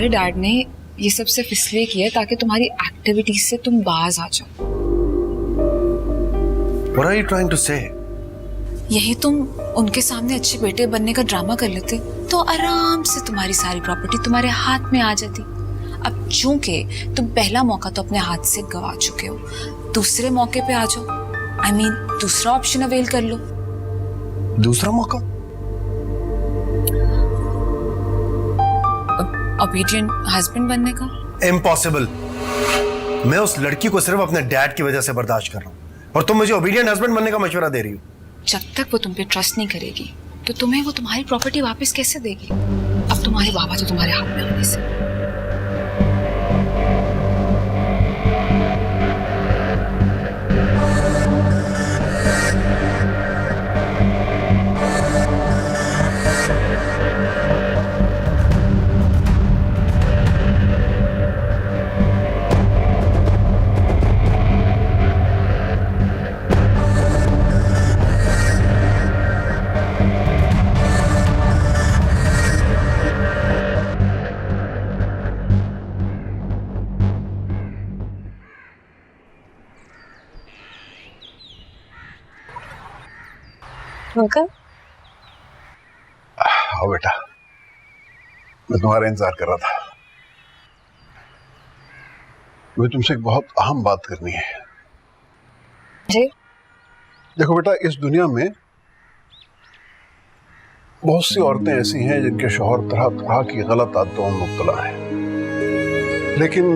तुम्हारे डैड ने ये सब सिर्फ इसलिए किया ताकि तुम्हारी एक्टिविटीज से तुम बाज आ जाओ। What are you trying to say? यही तुम उनके सामने अच्छे बेटे बनने का ड्रामा कर लेते तो आराम से तुम्हारी सारी प्रॉपर्टी तुम्हारे हाथ में आ जाती। अब चूंकि तुम पहला मौका तो अपने हाथ से गवा चुके हो, दूसरे मौके पे आ जाओ। I mean, दूसरा ऑप्शन अवेल कर लो। दूसरा मौका? ओबीडिएंट हस्बैंड बनने का? इम्पॉसिबल। मैं उस लड़की को सिर्फ अपने डैड की वजह से बर्दाश्त कर रहा हूँ और तुम मुझे ओबीडिएंट हस्बैंड बनने का मशवरा दे रही हो। जब तक वो तुम पे ट्रस्ट नहीं करेगी तो तुम्हें वो तुम्हारी प्रॉपर्टी वापस कैसे देगी? अब तुम्हारे बाबा तो तुम्हारे हाथ में होने से। अंकल, आओ बेटा, मैं तुम्हारा इंतजार कर रहा था। मुझे तुमसे एक बहुत अहम बात करनी है। जी? देखो बेटा, इस दुनिया में बहुत सी औरतें ऐसी हैं जिनके शौहर तरह तरह की गलत आदतों में मुब्तला हैं, लेकिन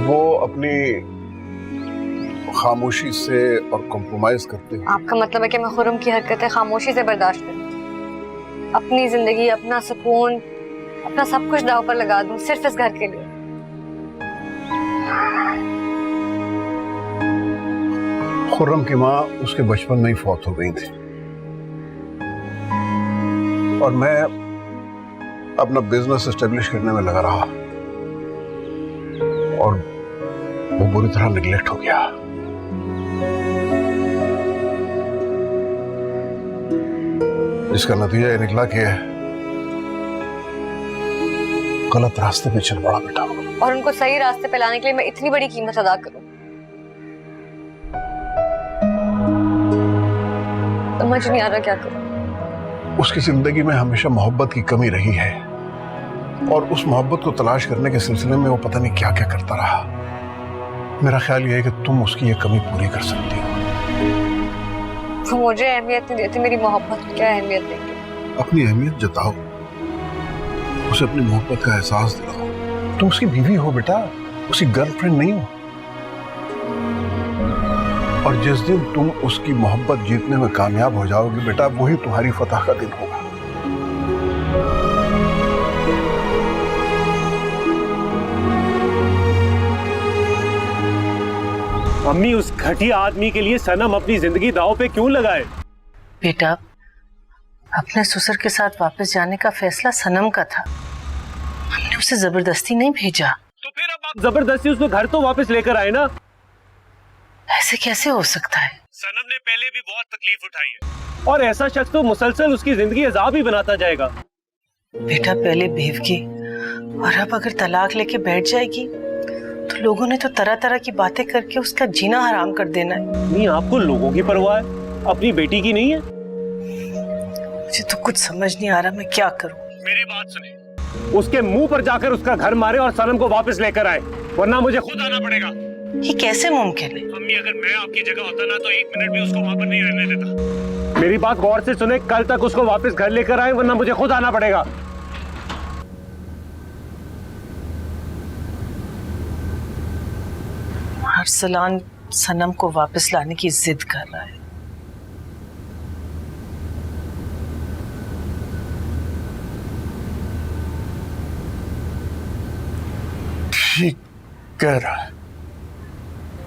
वो अपनी खामोशी से और कॉम्प्रोमाइज करते हैं। आपका मतलब है कि मैं खुर्रम की हरकतें खामोशी से बर्दाश्त करूं, अपनी जिंदगी, अपना सुकून, अपना सब कुछ दांव पर लगा दूं सिर्फ इस घर के लिए? खुर्रम की माँ उसके बचपन में ही फौत हो गई थी और मैं अपना बिजनेस एस्टेब्लिश करने में लगा रहा और वो बुरी तरह निगलेक्ट हो गया। इसका नतीजा ये निकला कि गलत रास्ते पे चल पड़ा बेटा। और उनको सही रास्ते पे लाने के लिए मैं इतनी बड़ी कीमत अदा करूं? समझ नहीं आ रहा क्या करूं। उसकी जिंदगी में हमेशा मोहब्बत की कमी रही है और उस मोहब्बत को तलाश करने के सिलसिले में वो पता नहीं क्या क्या करता रहा। मेरा ख्याल यह है कि तुम उसकी ये कमी पूरी कर सकती हो। वो मुझे अहमियत नहीं देती, मेरी मोहब्बत को क्या अहमियत देंगे? अपनी अहमियत जताओ, उसे अपनी मोहब्बत का एहसास दिलाओ। तुम उसकी बीवी हो बेटा, उसकी गर्लफ्रेंड नहीं हो। और जिस दिन तुम उसकी मोहब्बत जीतने में कामयाब हो जाओगी बेटा, वही तुम्हारी फतह का दिन होगा। अम्मी, उस घटिया आदमी के लिए सनम अपनी जिंदगी दांव पे क्यों लगाए? बेटा, अपने ससुर के साथ वापस जाने का फैसला सनम का था, हमने उसे जबरदस्ती नहीं भेजा। तो फिर अब आप जबरदस्ती उसको घर तो वापस लेकर आए ना? ऐसे कैसे हो सकता है? सनम ने पहले भी बहुत तकलीफ उठाई है और ऐसा शख्स तो मुसलसल उसकी जिंदगी अजाब ही बनाता जाएगा। बेटा, पहले बेवकी और अब अगर तलाक लेके बैठ जाएगी तो लोगों ने तो तरह तरह की बातें करके उसका जीना हराम कर देना है। नहीं, आपको लोगों की परवाह है, अपनी बेटी की नहीं है? मुझे तो कुछ समझ नहीं आ रहा मैं क्या करूं। मेरी बात सुने, उसके मुंह पर जाकर उसका घर मारे और सनम को वापस लेकर आए, वरना मुझे खुद आना पड़ेगा। ये कैसे मुमकिन है? अम्मी, अगर मैं आपकी जगह होता ना तो एक मिनट भी उसको वहां पर नहीं रहने देता। मेरी बात गौर से सुने, कल तक उसको वापस घर लेकर आए, वरना मुझे खुद आना पड़ेगा। अरसलान सनम को वापस लाने की जिद कर रहा है। ठीक कह रहा है।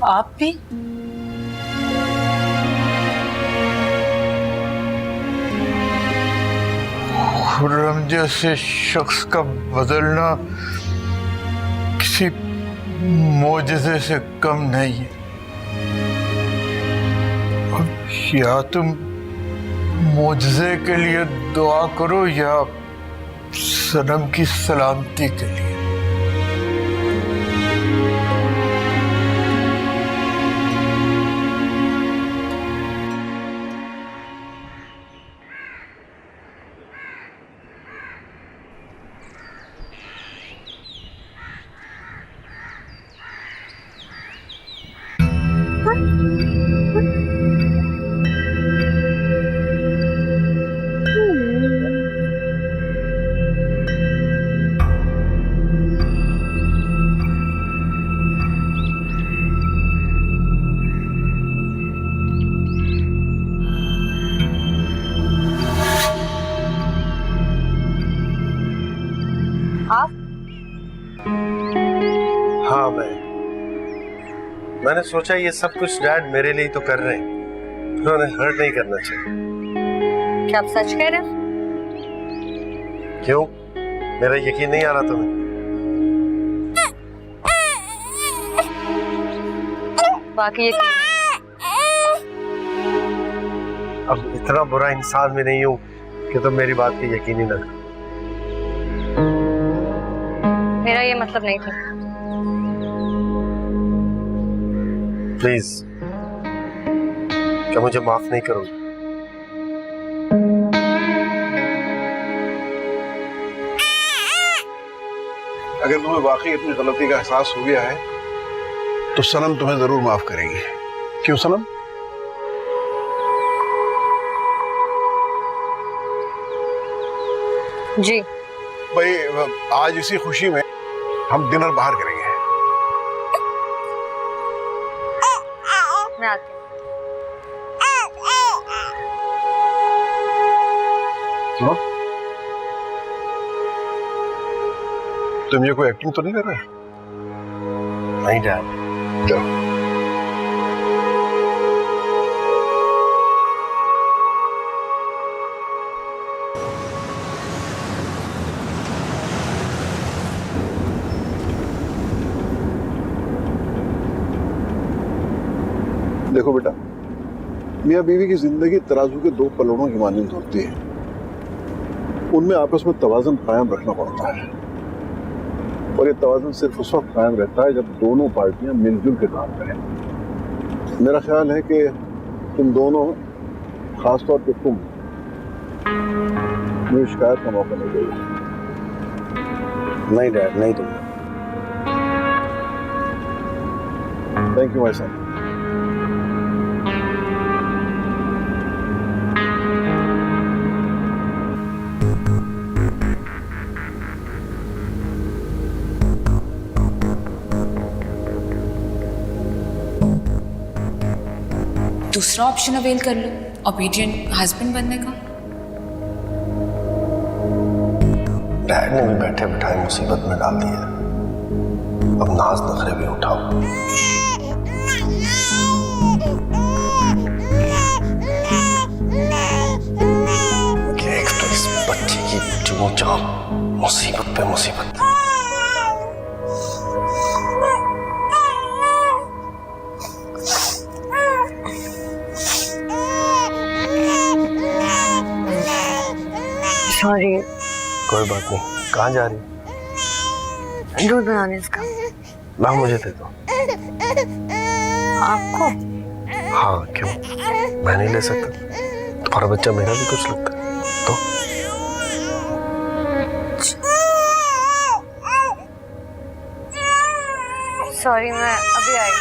आप भी? खुर्रम जैसे शख्स का बदलना किसी मोजज़े से कम नहीं है। अब या तुम मोजज़े के लिए दुआ करो या सनम की सलामती के लिए। हाँ, मैंने सोचा ये सब कुछ डैड मेरे लिए तो कर रहे हैं, उन्होंने हर्ट नहीं करना चाहिए। क्या आप सच कह रहे हैं? क्यों, मेरा यकीन नहीं आ रहा तुम्हें? बाकी यकीन अब इतना बुरा इंसान भी नहीं हूं कि तुम मेरी बात पे यकीन ही ना करो। मेरा ये मतलब नहीं था। प्लीज, क्या मुझे माफ नहीं करोगे? अगर तुम्हें वाकई अपनी गलती का एहसास हो गया है तो सनम तुम्हें जरूर माफ करेगी। क्यों सनम? जी। भाई, आज इसी खुशी में हम डिनर बाहर करेंगे। मैं आती हूँ। सुनो, तुम ये कोई एक्टिंग तो नहीं कर रहे? नहीं डैड। जाओ। देखो बेटा, मियाँ बीवी की जिंदगी तराजू के दो पलड़ों की मानंद होती है। उनमें आपस में तवाज़ुन कायम रखना पड़ता है, और ये तवाज़ुन सिर्फ उस वक्त कायम रहता है जब दोनों पार्टियां मिलजुल के काम करें। मेरा ख्याल है कि तुम दोनों, खासतौर पे तुम, मुझे शिकायत का मौका नहीं दोगे। नहीं डैड, नहीं दूंगा। Thank you my son. दूसरा ऑप्शन अवेल कर लो, ओबीडियंट हस्बैंड बनने का। डैड ने भी बैठे बिठाए मुसीबत में डाल दिया, अब नाज नखरे भी उठाओ। एक तो इस बच्चे की जो चाह मुसीबत पे मुसीबत। सॉरी। कोई बात नहीं, कहाँ जा रही? दूध बनाने इसका। ला, मुझे दे दो। आपको? हाँ, क्यों, मैं नहीं ले सकता? तुम्हारा बच्चा मेरा भी कुछ लगता है तो। सॉरी, मैं अभी आई।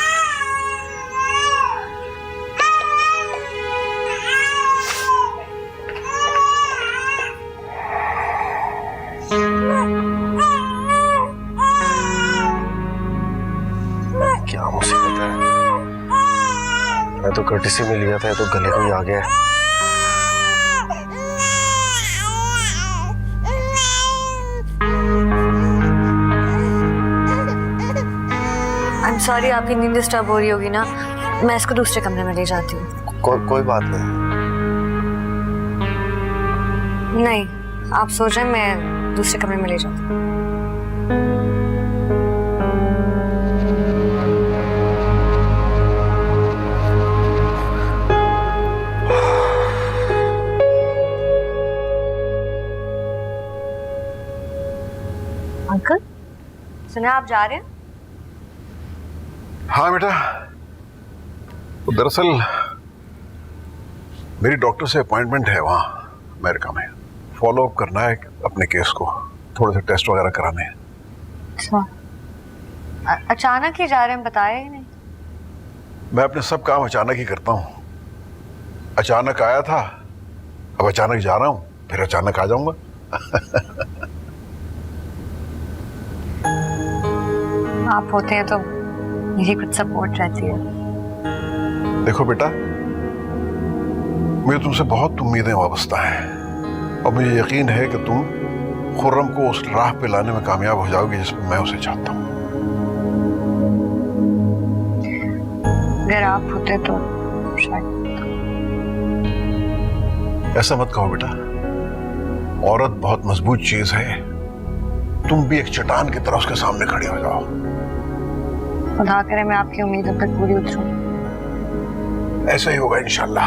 क्या मुसीबत है? मैं तो कर्टिसी में लिया था, तो गले को ही आ गया है। I'm sorry, आपकी नींद डिस्टर्ब हो रही होगी ना, मैं इसको दूसरे कमरे में ले जाती हूँ। कोई बात नहीं। नहीं, आप सो जाए, मैं दूसरे कमरे में ले जाती हूँ। सुना आप जा रहे हैं? हाँ बेटा, दरअसल मेरी डॉक्टर से अपॉइंटमेंट है वहाँ अमेरिका में। फॉलो अप करना है अपने केस को, थोड़े से टेस्ट वगैरह कराने हैं। अच्छा, अचानक ही जा रहे हैं, बताया ही नहीं। मैं अपने सब काम अचानक ही करता हूँ। अचानक आया था, अब अचानक जा रहा हूँ, फिर अचानक आ जाऊंगा। आप होते हैं तो मेरी कुछ सपोर्ट रहती है। देखो बेटा, मुझे तुमसे बहुत उम्मीदें वाबस्ता हैं और मुझे यकीन है कि तुम खुर्रम को उस राह पे लाने में कामयाब हो जाओगी जिस पे मैं उसे चाहता हूँ। अगर आप होते तो शायद। ऐसा मत कहो बेटा, औरत बहुत मजबूत चीज है। तुम भी एक चट्टान की तरह उसके सामने खड़े हो जाओ। खुदा करे मैं आपकी उम्मीदों पर पूरी उतरूं। ऐसा ही होगा इंशाल्लाह।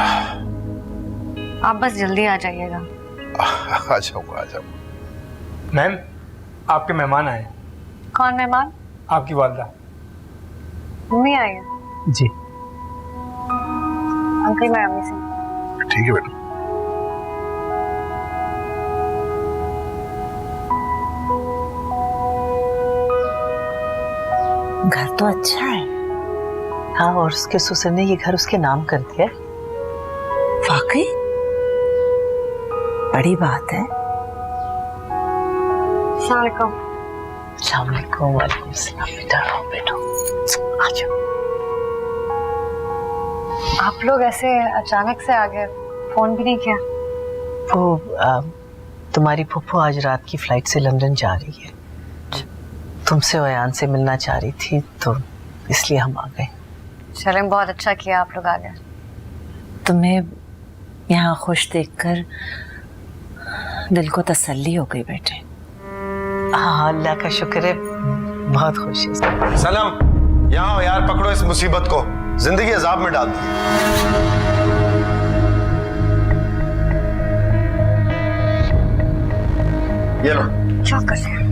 आप बस जल्दी आ जाइएगा। आ जाऊंगा, आ जाऊंगा। मैम, आपके मेहमान आए। कौन मेहमान? आपकी वालदा। मम्मी आई है? जी। अंकल मैं अम्मी से। ठीक है बेटा। घर तो अच्छा है। हाँ, और उसके ससुर ने ये घर उसके नाम कर दिया। वाकई बड़ी बात है। अस्सलाम वालेकुम। अस्सलाम वालेकुम। वालेकुम सलाम। बेटा आओ, बैठो, आ जाओ। आप लोग ऐसे अचानक से आ गए, फोन भी नहीं किया? वो तुम्हारी फूफो आज रात की फ्लाइट से लंदन जा रही है। तुमसे अयान से मिलना चाह रही थी तो इसलिए हम आ गए। चलें, बहुत अच्छा किया आप लोग आ गए। तुम्हें यहाँ खुश देखकर दिल को तसल्ली हो गई बेटे। हाँ, अल्लाह का शुक्र है, बहुत खुश है। सनम, यहाँ आओ यार, पकड़ो इस मुसीबत को, जिंदगी अजाब में डाल दी। ये लो। क्या कर रहे हैं?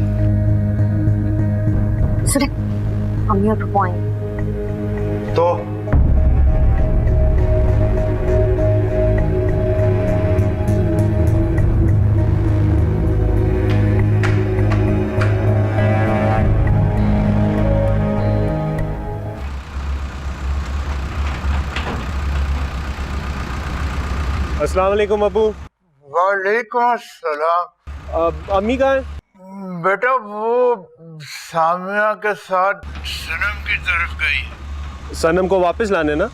सुने, I'm here to point. तो अस्सलाम वालेकुम अबू। वालेकुम अस्सलाम। अम्मी कहाँ है? बेटा वो सामिया के साथ सनम की तरफ गई। सनम को वापस लाने ना?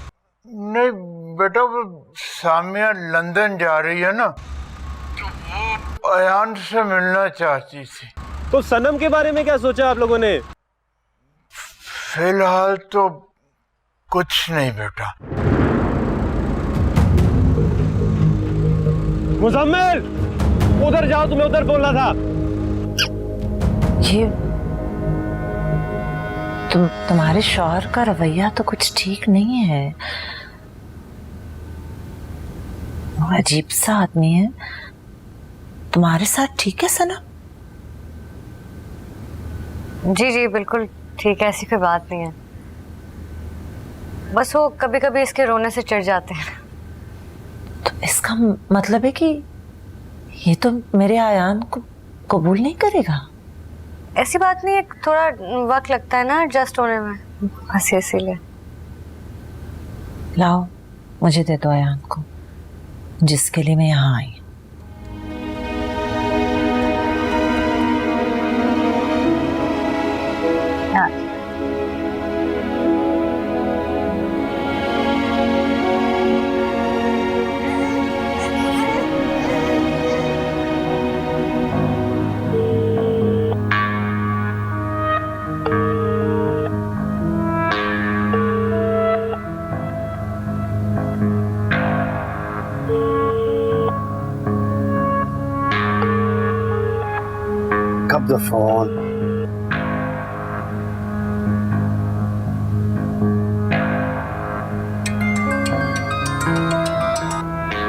नहीं बेटा, वो सामिया लंदन जा रही है ना, तो वो अयान से मिलना चाहती थी। तो सनम के बारे में क्या सोचा आप लोगों ने? फिलहाल तो कुछ नहीं बेटा। मुजम्मिल, उधर जाओ, तुम्हें उधर बोलना था। ये तुम्हारे शौहर का रवैया तो कुछ ठीक नहीं है। वो अजीब सा आदमी है। तुम्हारे साथ ठीक है सना? जी जी बिल्कुल ठीक है, ऐसी कोई बात नहीं है। बस वो कभी कभी इसके रोने से चिढ़ जाते हैं। तो इसका मतलब है कि ये तो मेरे आयान को कबूल नहीं करेगा? ऐसी बात नहीं है, थोड़ा वक्त लगता है ना एडजस्ट होने में, बस इसीलिए। लाओ, मुझे दे दो आयान को, जिसके लिए मैं यहाँ आई। Up the phone.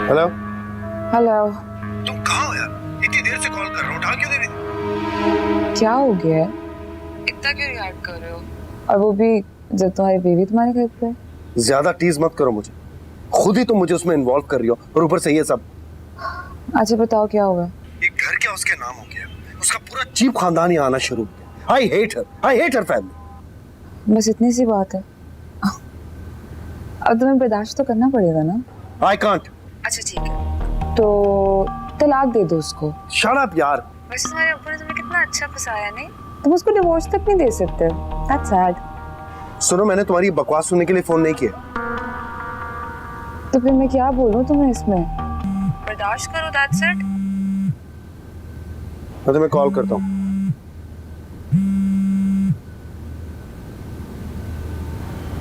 Hello. Hello. तुम कहाँ हो यार? इतनी देर से कॉल कर रहा हूँ, उठा क्यों नहीं रही? क्या हो गया? इतना क्यों रिएक्ट कर रहे हो? और वो भी जब तुम्हारी बेबी तुम्हारे घर पे है। ज्यादा टीज मत करो मुझे, खुद ही तुम मुझे उसमें इन्वॉल्व कर रही हो और ऊपर से ये सब। अच्छा बताओ क्या होगा? ये घर क्या उसके नाम हो गया, उसका पूरा चीप खानदान ही आना शुरू हो गया। I hate her family. बस इतनी सी बात है। अब तुम्हें बर्दाश्त तो करना पड़ेगा ना। I can't. अच्छा ठीक है, तो तलाक दे दो उसको। शट अप यार। वैसे तुम्हारे अब्बू ने तुम्हें कितना अच्छा फंसाया, नहीं? तुम उसको डिवोर्स तक नहीं दे सकते। That's sad. सुनो, मैंने तुम्हारी बकवास सुनने के लिए फोन नहीं किया। तो फिर मैं क्या बोलूं तुम्हें इसमें? बर्दाश्त करो, दैट्स इट। मैं तुम्हें कॉल करता हूँ।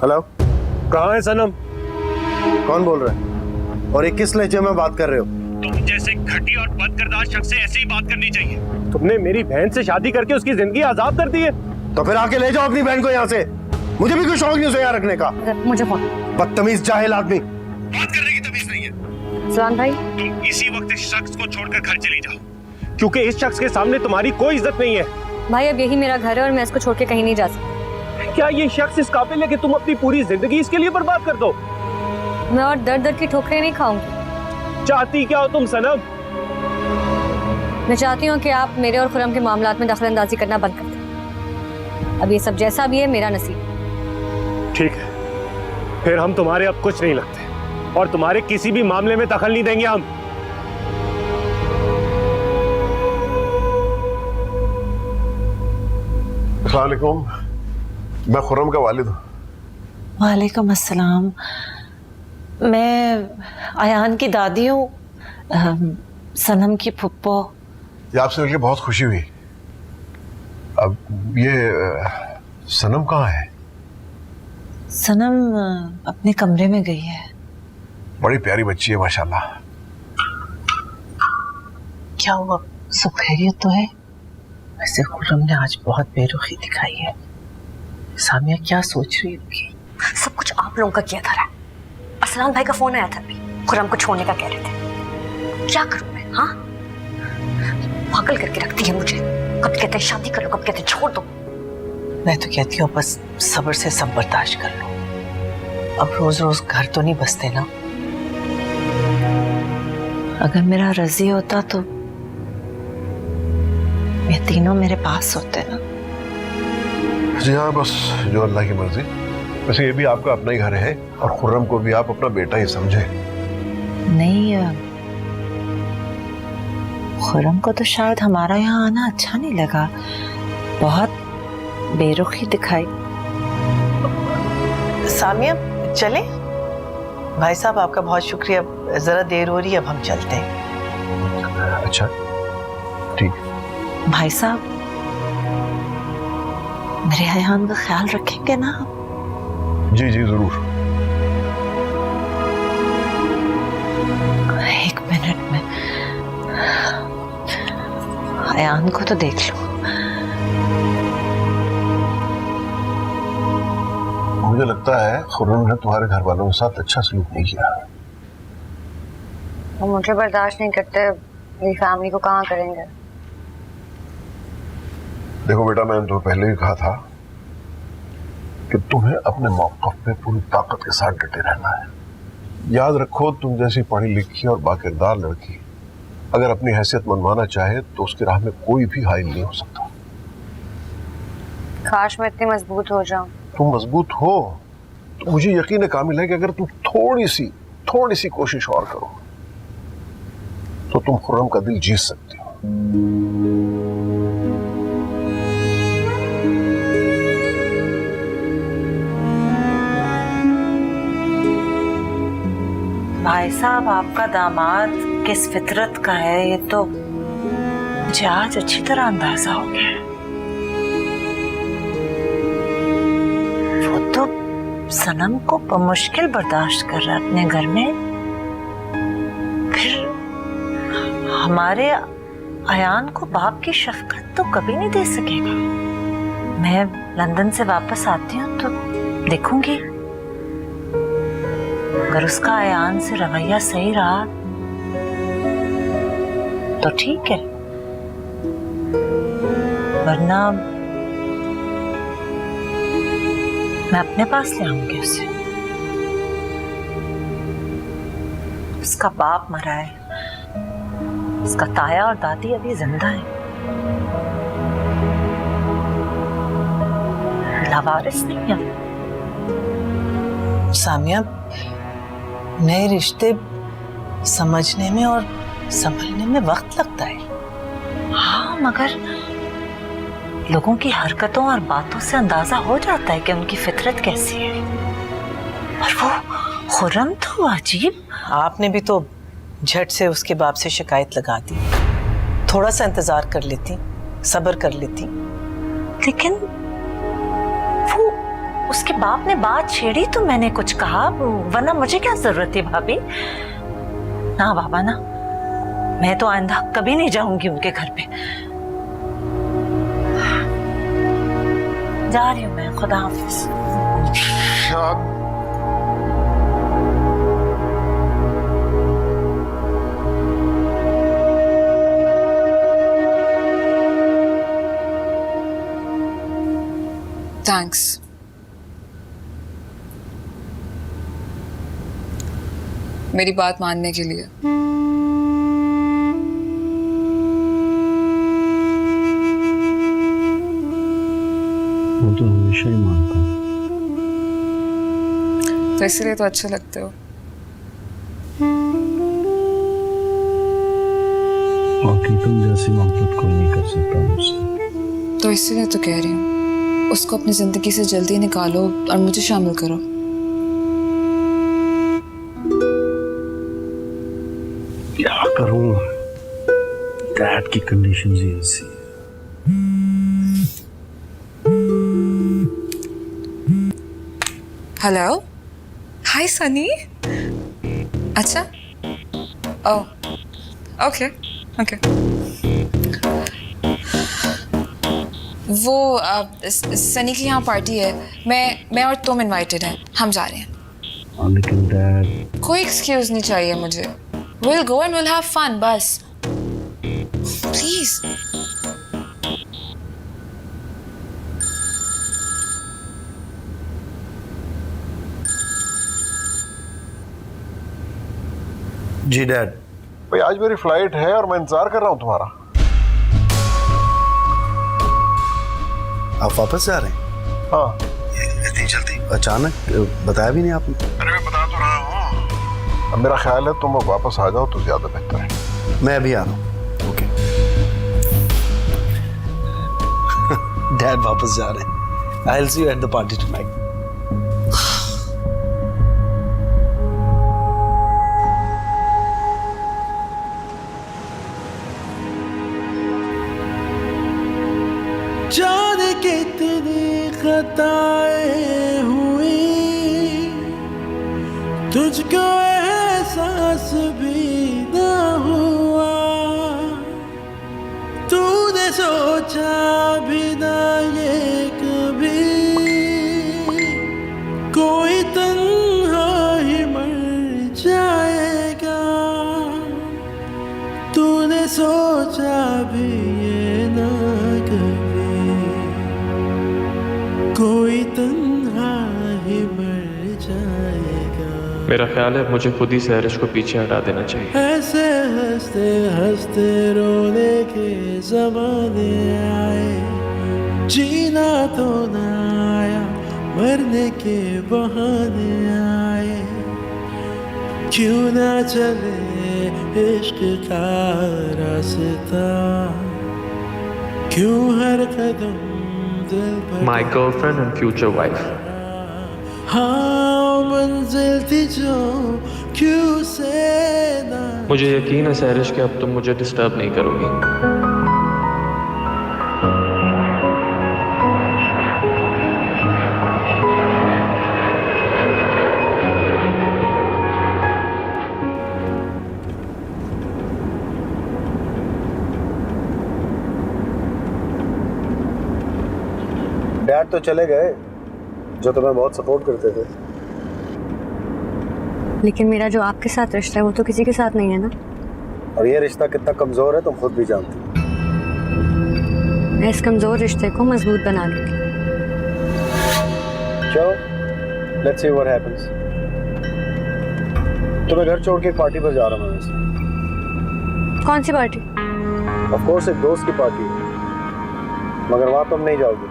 हेलो, कहाँ है सनम? कौन बोल रहा है और ये किस लहजे में बात कर रहे हो? तुम जैसे घटिया और बदकिरदार शख्स से ऐसे ही बात करनी चाहिए। तुमने मेरी बहन से शादी करके उसकी जिंदगी आजाद कर दी है। तो फिर आके ले जाओ अपनी बहन को यहाँ से। मुझे भी कोई शौक नहीं उसे यहाँ रखने का। मुझे फोन। बदतमीज जाहिल आदमी, बात करने की तमीज नहीं है। सलाम भाई। तुम इसी वक्त इस शख्स को छोड़कर घर चली जाओ, क्योंकि इस शख्स के सामने तुम्हारी कोई इज्जत नहीं है। भाई अब यही मेरा घर है और मैं इसको छोड़ के कहीं नहीं जा सकती। क्या ये शख्स इस काबिल है कि तुम अपनी पूरी जिंदगी इसके लिए बर्बाद कर दो? मैं और दर्द दर्द की ठोकरें नहीं खाऊंगी। चाहती क्या हो तुम सनम? मैं चाहती हूँ कि आप मेरे और खुरम के मामलात में दखलंदाजी करना बंद कर दें। अब ये सब जैसा भी है मेरा नसीब। ठीक है, फिर हम तुम्हारे अब कुछ नहीं लगते और तुम्हारे किसी भी मामले में दखल नहीं देंगे हम। अस्सलाम वालेकुम, मैं खुर्रम का वालिद हूँ। वालेकुम अस्सलाम। मैं अयान की दादी हूँ, सनम की फुप्पो। ये आपसे मिलकर बहुत खुशी हुई। अब ये सनम कहाँ है? सनम अपने कमरे में गई है। बड़ी प्यारी बच्ची है माशाल्लाह। क्या हुआ, सब खैरियत तो है? वैसे खुर्रम ने आज बहुत बेरुखी दिखाई है। सामिया क्या सोच रही होगी? सब कुछ आप लोगों का किया था। असलान भाई का फोन आया था अभी, खुरम को छोड़ने का कह रहे थे। क्या करूं मैं? हाँ, पागल करके रखती है मुझे। कब कहते हैं शादी कर लो, कब कहते हैं छोड़ दो। मैं तो कहती हूँ बस सब्र से सब बर्दाश्त कर लो। अब रोज रोज घर तो नहीं बसते ना। अगर मेरा रजी होता तो ये तीनों मेरे पास होते ना। जी हाँ, बस जो अल्लाह की मर्जी। वैसे ये भी आपका अपना ही घर है और खुर्रम को भी आप अपना बेटा ही समझे। नहीं, खुर्रम को तो शायद हमारा यहाँ आना अच्छा नहीं लगा, बहुत बेरुखी दिखाई। सामिया चले? भाई साहब आपका बहुत शुक्रिया, जरा देर हो रही है, अब हम चलते हैं। अच्छा ठीक। भाई साहब मेरे अयान का ख्याल रखेंगे ना? जी जी जरूर। एक मिनट में अयान को तो देख लो। मुझे लगता है खुर्रम ने तुम्हारे घर वालों के साथ अच्छा सलूक नहीं किया। वो मुझे बर्दाश्त नहीं करते, मेरी फैमिली को कहाँ करेंगे? देखो बेटा, मैंने तो पहले ही कहा था कि तुम्हें अपने मौक़िफ़ पे पूरी ताकत के साथ डटे रहना है। याद रखो, तुम जैसी पढ़ी लिखी और बाकिरदार लड़की अगर अपनी हैसियत मनवाना चाहे तो उसकी राह में कोई भी हाइल नहीं हो सकता। काश मैं इतनी मजबूत हो जाऊं। तुम मजबूत हो तो मुझे यकीन कामिल है कि अगर तुम थोड़ी सी कोशिश और करो तो तुम खुर्रम का दिल जीत सकती हो। भाई साहब आपका दामाद किस फितरत का है ये तो मुझे आज अच्छी तरह अंदाजा हो गया। वो तो सनम को बमुश्किल बर्दाश्त कर रहा है अपने घर में, फिर हमारे अयान को बाप की शफकत तो कभी नहीं दे सकेगा। मैं लंदन से वापस आती हूँ तो देखूंगी, अगर उसका अयान से रवैया सही रहा तो ठीक है, वरना मैं अपने पास ले आऊंगी उसे। उसका बाप मरा है, उसका ताया और दादी अभी जिंदा है। लावारिस नहीं है। सामिया, नए रिश्ते समझने में और संभलने में वक्त लगता है। हाँ, मगर लोगों की हरकतों और बातों से अंदाजा हो जाता है कि उनकी फितरत कैसी है। और वो खुर्रम तो अजीब। आपने भी तो झट से उसके बाप से शिकायत लगा दी। थोड़ा सा इंतजार कर लेती, सब्र कर लेती। लेकिन वो उसके बाप ने बात छेड़ी तो मैंने कुछ कहा, वरना मुझे क्या जरूरत है भाभी। ना बाबा ना, मैं तो आइंदा कभी नहीं जाऊंगी उनके घर पे। जा रही हूँ मैं, खुदा हाफिज। थैंक्स। मेरी बात मानने के लिए। वो तो हमेशा ही मानता हूँ। तो इसलिए तो अच्छे लगते हो। बाकी तुम जैसी मोहब्बत कोई नहीं कर सकता मुझसे। तो इसलिए तो कह रही हूँ, उसको अपनी जिंदगी से जल्दी निकालो और मुझे शामिल करो। क्या करूँ, डैड की कंडीशन ही ऐसी है। हेलो, हाय सनी। अच्छा, ओह, ओके ओके। वो सनी की यहाँ पार्टी है, मैं और तुम इनवाइटेड हैं, हम जा रहे हैं। लेकिन डैड, कोई एक्सक्यूज नहीं चाहिए मुझे। We'll go and we'll have fun, बस। प्लीज। जी डैड। भाई आज मेरी फ्लाइट है और मैं इंतजार कर रहा हूँ तुम्हारा। आप वापस जा रहे हैं? हाँ। इतनी जल्दी अचानक, बताया भी नहीं आपने। अरे मैं बता तो रहा हूँ। अब मेरा ख्याल है तुम वापस आ जाओ तो ज्यादा बेहतर है। मैं अभी आ रहा हूँ। ओके। डैड वापस जा रहे हैं। I'll see you at the party tonight. जाने कितनी खताएं हुई, तुझको एहसास भी न हुआ। तूने सोचा भी ना ये कभी, कोई तन्हा ही मर जाएगा। तूने सोचा भी ये ना कभी, कोई तन्हा ही मर जाएगा। मेरा ख्याल है मुझे खुद ही सहरिश को पीछे हटा देना चाहिए। ऐसे हंसते हंसते रोने के जमाने आए, जीना तो ना आया, मरने के बहाने आए। क्यों ना चले इश्क का रास्ता, क्यों हर कदम दिल पर My girlfriend and future wife. हाँ मंजिल थी जो क्यों से ना। मुझे यकीन है सहरिश कि अब तुम मुझे डिस्टर्ब नहीं करोगी। डैड तो चले गए, जो तुम्हें बहुत सपोर्ट करते थे। लेकिन मेरा जो आपके साथ रिश्ता है वो तो किसी के साथ नहीं है ना। और ये रिश्ता कितना कमजोर है तुम खुद भी जानती हो। मैं इस कमजोर रिश्ते को मजबूत बना लूंगी। चलो, लेट्स सी व्हाट हैपेंस। तुम्हें घर छोड़ के एक पार्टी पर जा रहा हूँ मैं वैसे। कौन सी पार्टी? ऑफ कोर्स एक दोस्त की पार्टी है, मगर वहां तुम नहीं जाओगे।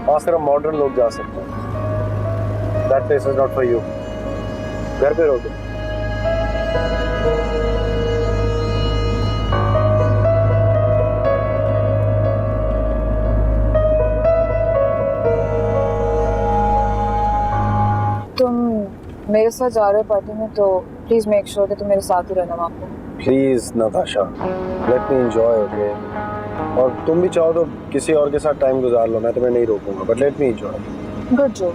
वहां सिर्फ मॉडर्न लोग जा सकते हैं। That place is not for you. घर पे रहोगे। तुम मेरे साथ जा रहे हो पार्टी में, तो प्लीज मेक श्योर कि तुम मेरे साथ ही रहना वहाँ पे। Please Natasha, late me enjoy, okay? और तुम भी चाहो तो किसी और के साथ टाइम गुजार लो, मैं तुम्हें नहीं रोकूंगा, but let me enjoy. Good जो,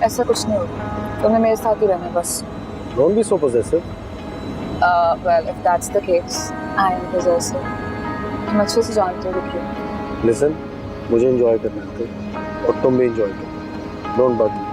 ऐसा कुछ नहीं होगा, तुम्हें मेरे साथ ही रहना है बस। Don't be so possessive. Well if that's the case, I am possessive. तुम अच्छे से जानते हो क्यों। लिसन, मुझे एंजॉय करना है और तुम भी एंजॉय करो। Don't bug.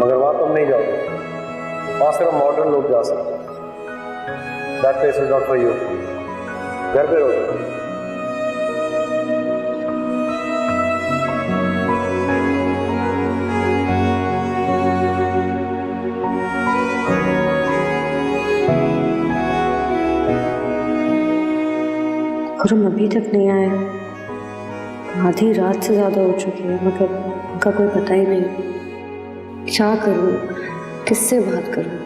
मगर वहां तुम नहीं जाओगे। वहां सिर्फ मॉडर्न लोग जा सकते हैं। That place is not for you. घर पे रहोगे। खुरम अभी तक नहीं आया। आधी रात से ज्यादा हो चुकी है, मगर उनका कोई पता ही नहीं। क्या करूं, किससे बात करूं?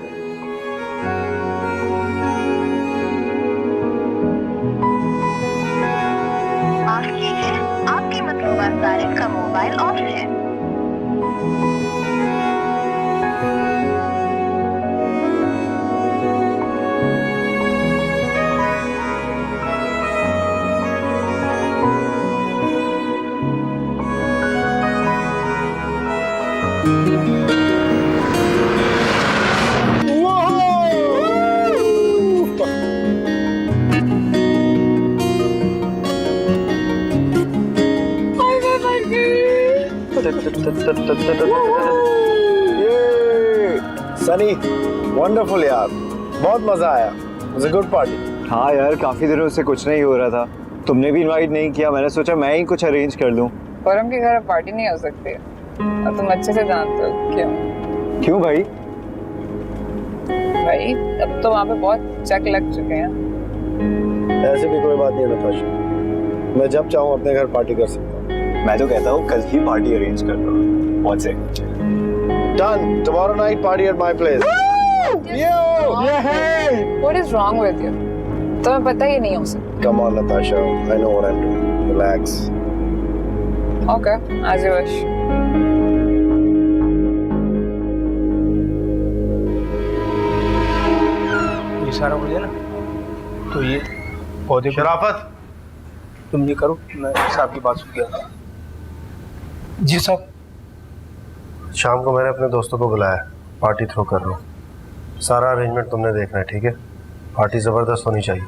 आपके मतलूबा सारिक का मोबाइल ऑफ है। सनी, वंडरफुल यार, बहुत मजा आया। It was a good party. हाँ यार, काफी दिनों से कुछ नहीं हो रहा था। तुमने भी इनवाइट नहीं किया, मैंने सोचा मैं ही कुछ अरेंज कर लूं। परम के घर पार्टी नहीं हो सकती है, और तुम अच्छे से जानते हो क्यों। क्यों भाई? भाई अब तो वहाँ पे बहुत चक लग चुके हैं। ऐसे भी कोई बात नहीं है नताशा, मैं जब चाहूँ अपने घर पार्टी कर सकता हूँ। मैं तो कहता हूँ कल ही पार्टी अरेंज कर लो। What's it? Done. Tomorrow night party at my place. What is wrong with you? तुम्हें पता ही नहीं हो सकता। Come on, Natasha. I know what I'm doing. Relax. Okay, as you wish. ये सारा कुछ है ना, तो ये पौधे शराफत, तुम ये करो, मैं साहब की बात सुन गया। जी साहब। शाम को मैंने अपने दोस्तों को बुलाया, पार्टी थ्रो कर रहा हूँ। सारा अरेंजमेंट तुमने देखना है, ठीक है? पार्टी जबरदस्त होनी चाहिए।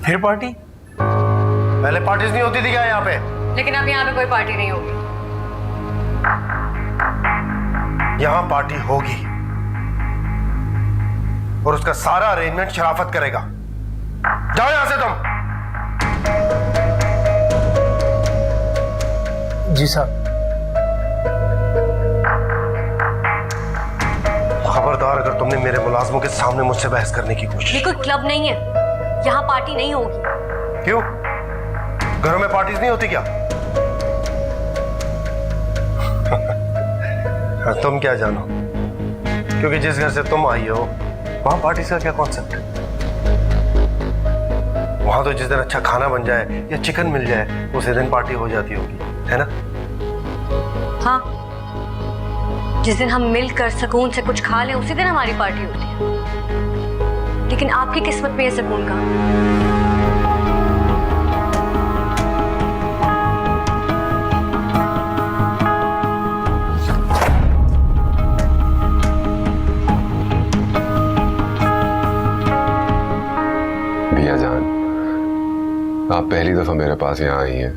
फिर पार्टी? पहले पार्टीज नहीं होती थी क्या यहाँ पे? लेकिन अब यहाँ पे कोई पार्टी नहीं होगी। यहाँ पार्टी होगी और उसका सारा अरेंजमेंट शराफत करेगा। जाओ यहाँ से तुम। जी साहब। खबरदार अगर तुमने मेरे मुलाजमों के सामने मुझसे बहस करने की कोशिश। ये कोई क्लब नहीं है, यहाँ पार्टी नहीं होगी। क्यों? घरों में पार्टीज नहीं होती क्या? तुम क्या जानो, क्योंकि जिस घर से तुम आई हो वहां पार्टी का क्या कॉन्सेप्ट है? वहां तो जिस दिन अच्छा खाना बन जाए या चिकन मिल जाए उसी दिन पार्टी हो जाती होगी, है ना? हाँ, जिस दिन हम मिलकर सुकून से कुछ खा लें उसी दिन हमारी पार्टी होती है। लेकिन आपकी किस्मत में ये सुकून का। पहली दफा मेरे पास यहाँ आई हैं।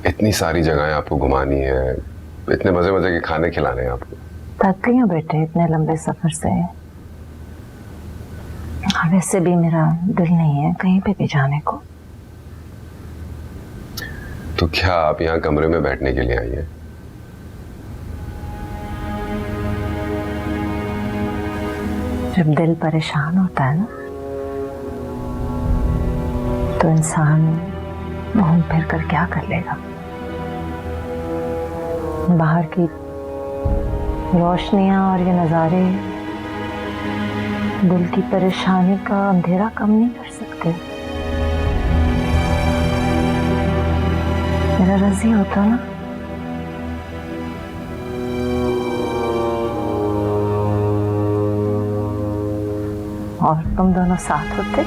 इतनी सारी जगहें आपको घुमानी है, इतने मजे मजे के खाने खिलाने हैं आपको। थक गई हूँ बेटे इतने लंबे सफर से। वैसे भी मेरा दिल नहीं है कहीं पे भी जाने को। तो क्या आप यहाँ कमरे में बैठने के लिए आई हैं? जब दिल परेशान होता है ना तो इंसान घूम फिर कर क्या कर लेगा। बाहर की रोशनियां और ये नज़ारे दिल की परेशानी का अंधेरा कम नहीं कर सकते। मेरा रजी होता ना और तुम दोनों साथ होते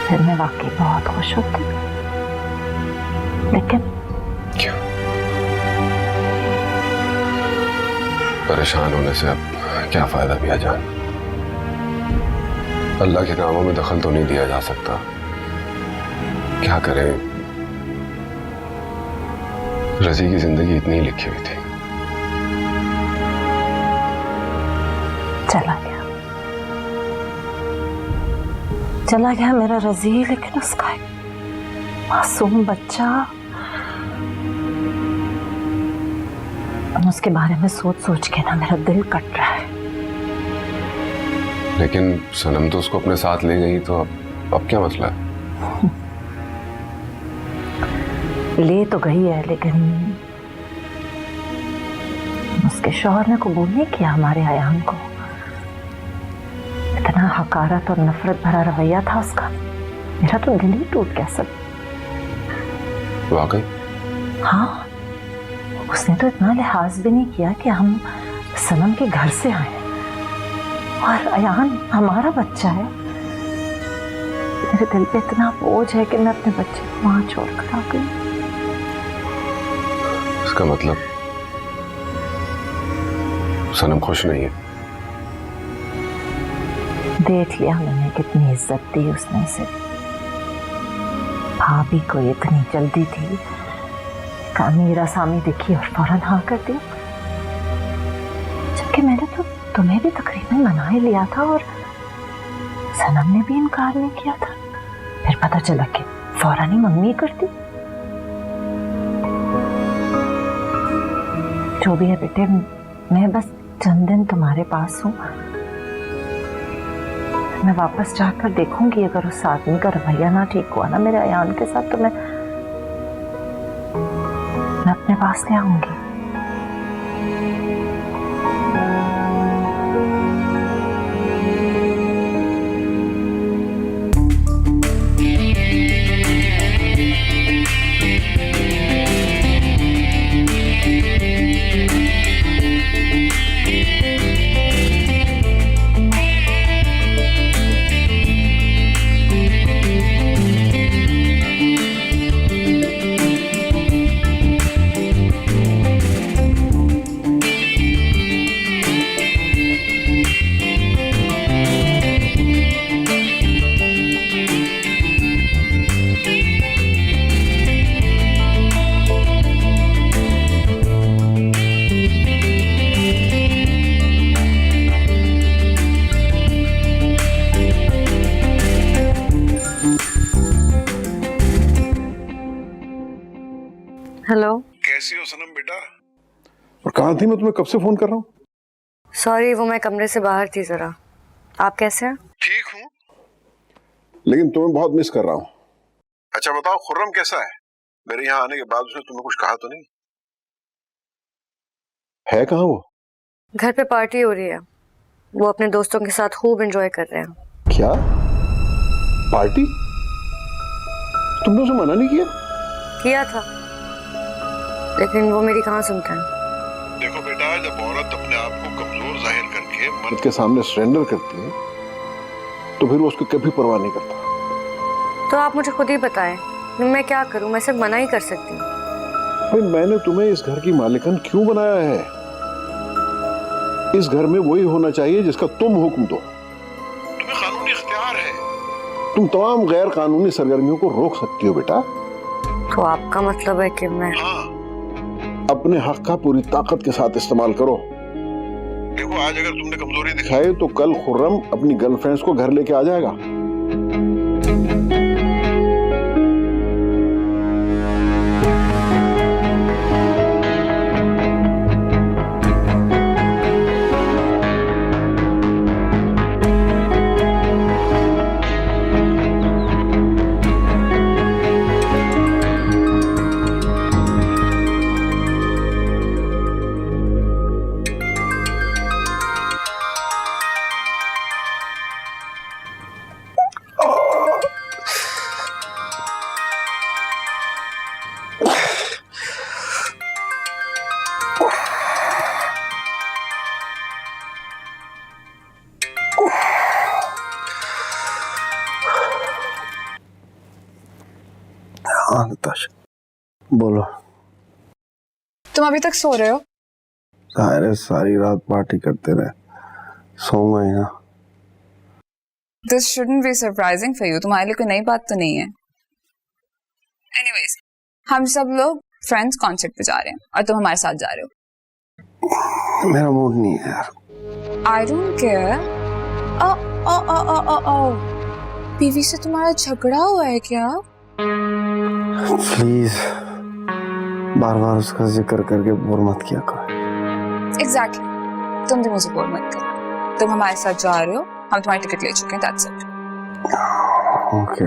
फिर मैं वाकई बहुत खुश होती। लेकिन क्यों? परेशान होने से अब क्या फायदा भी जान? अल्लाह के कामों में दखल तो नहीं दिया जा सकता। क्या करें, रजी की जिंदगी इतनी ही लिखी हुई थी। चला गया मेरा रजी, लेकिन उसका एक मासूम बच्चा, उसके बारे में सोच सोच के ना मेरा दिल कट रहा है। लेकिन सनम तो उसको अपने साथ ले गई, तो अब क्या मसला है? ले तो गई है, लेकिन उसके शौहर ने कबूल नहीं किया हमारे अयान को। इतना हकारत और नफरत भरा रवैया था उसका, मेरा तो दिल ही टूट गया सब। वाकई? हाँ, उसने तो इतना लिहाज भी नहीं किया कि हम सनम के घर से आए और अयान हमारा बच्चा है। मेरे दिल पे इतना बोझ है कि मैं अपने बच्चे को वहां छोड़कर आ गई। इसका मतलब सनम खुश नहीं है? देख लिया मैंने कितनी इज्जत दी उसने इसे। भाभी को इतनी जल्दी थी, अमीर आसामी दिखी और फौरन हाँ कर दी, जबकि मैंने तो तुम्हें भी तकरीबन मना ही लिया था और सनम ने भी इनकार नहीं किया था। फिर पता चला कि फौरन ही मम्मी करती। जो भी है बेटे, मैं बस चंद दिन तुम्हारे पास हूँ। मैं वापस जाकर देखूंगी, अगर उस आदमी का रवैया ना ठीक हुआ ना मेरे अयान के साथ, तो मैं अपने पास ले आऊंगी। हेलो, कैसी हो सनम बेटा? और कहाँ थी? मैं तुम्हें कब से फोन कर रहा हूँ। सॉरी, वो मैं कमरे से बाहर थी जरा। आप कैसे हैं? ठीक हूँ, लेकिन तुम्हें बहुत मिस कर रहा हूँ। अच्छा बताओ, खुर्रम कैसा है? मेरे यहाँ आने के बाद उसने तुम्हें कुछ कहा तो नहीं? है कहाँ वो? घर पे पार्टी हो रही है, वो अपने दोस्तों के साथ खूब एंजॉय कर रहे हैं। क्या पार्टी? तुमने उसे मना नहीं किया? किया था, लेकिन वो मेरी कहाँ सुनते हैं। देखो बेटा, जब औरत अपने आप को कमजोर जाहिर करके मर्द के सामने सरेंडर करती है, तो फिर वो उसको कभी परवाह नहीं करता। तो आप मुझे खुद ही बताएं, मैं क्या करूं? मैं सिर्फ मना ही कर सकती हूँ। भाई, मैंने तुम्हें इस घर की मालिकन क्यों बनाया है? इस घर में वही होना चाहिए जिसका तुम हुक्म दो। तुम्हें कानूनी इख्तियार है, तुम तमाम गैर कानूनी सरगर्मियों को रोक सकती हो बेटा। तो आपका मतलब है कि मैं अपने हक का पूरी ताकत के साथ इस्तेमाल करो। देखो आज अगर तुमने कमजोरी दिखाई तो कल खुर्रम अपनी गर्लफ्रेंड्स को घर लेके आ जाएगा। हाँ नताशा बोलो। तुम अभी तक सो रहे हो? सारे सारी रात पार्टी करते रहे, सोऊंगा ही ना। This shouldn't be surprising for you. तुम्हारे लिए कोई नई बात तो नहीं है। Anyways, हम सब लोग फ्रेंड्स कॉन्सर्ट पे जा रहे हैं और तुम हमारे साथ जा रहे हो। मेरा मूड नहीं है यार। I don't care. बीवी से तुम्हारा झगड़ा हुआ है क्या? प्लीज बार बार उसका जिक्र करके बोर मत किया करो। Exactly. तुम भी मुझे बोर मत करो। तुम हमारे साथ जा रहे हो, हम तुम्हारी टिकट ले चुके हैं, that's it. ओके।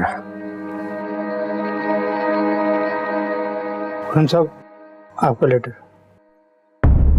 साहब आपका लेटर।